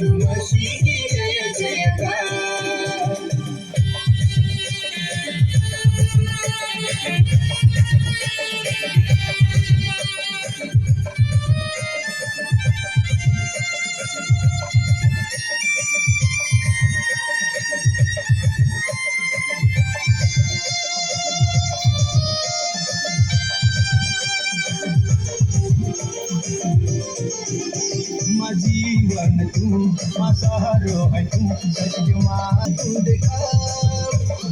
येशू मसीह की जय जयकार. जीवन तू मसारो है तू सजमा तू देखा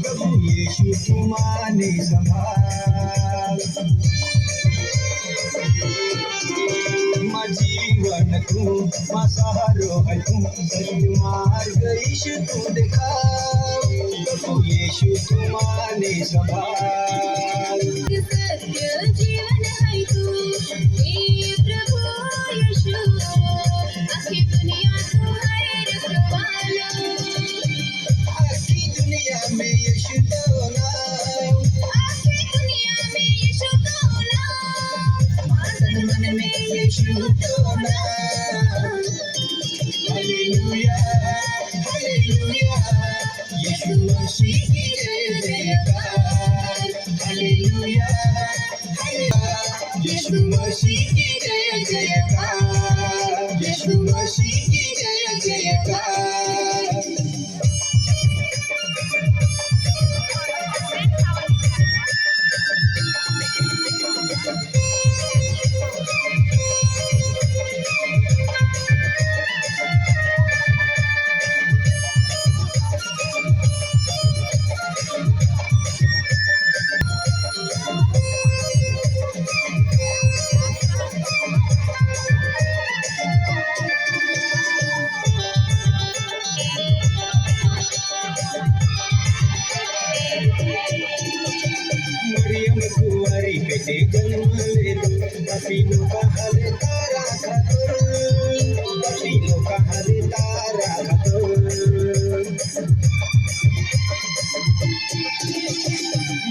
प्रभु यीशु तुम्हारे संभाल. जीवन तू मसारो है तू सजमार्ग यीशु तू देखा प्रभु यीशु तुम्हारे संभाल. सत्य जीवन है तू हे प्रभु यीशु. आखी दुनिया तो है रखवाला. आखी दुनिया में यीशु तो नाम. आखी दुनिया में यीशु तो नाम. माझं मन में यीशु तो नाम. हालेलुया हालेलुया यीशु मसीह की जय जयकार. हालेलुया हालेलुया यीशु मसीह की जय जयकार. यीशु मसीह की जय जयकार. मरियम कुंवारी बेटे जन्म ले दो. पापीलों का हले तारा खातर. पापीलों का हले तारा खातर.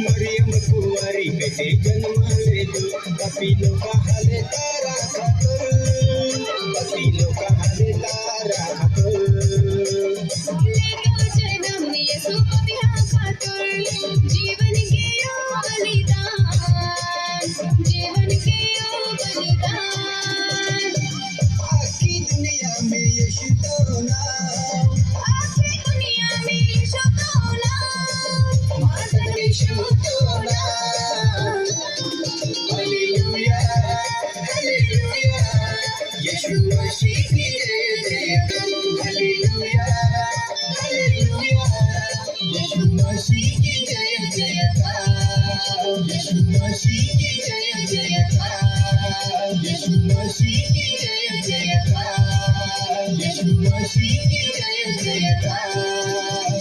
मरियम कुंवारी बेटे जन्म ले दो. पापीलों का हले तारा खातर. पापीलों का हले तारा खातर. लेको जन्म यीशु को बिहा खातर. जीवन के यो बलिदान. जीवन के यो बलिदान. आखी दुनिया में यीशु तो नाम. आखी दुनिया में यीशु तो नाम. माझं यीशु तो नाम. हालेलुया हालेलुया यीशु मसीह की जय जयकार. हालेलुया हालेलुया यीशु मसीह की जय जयकार. यीशु मसीह की जय जयकार. यीशु मसीह की जय जयकार. यीशु मसीह की जय जयकार.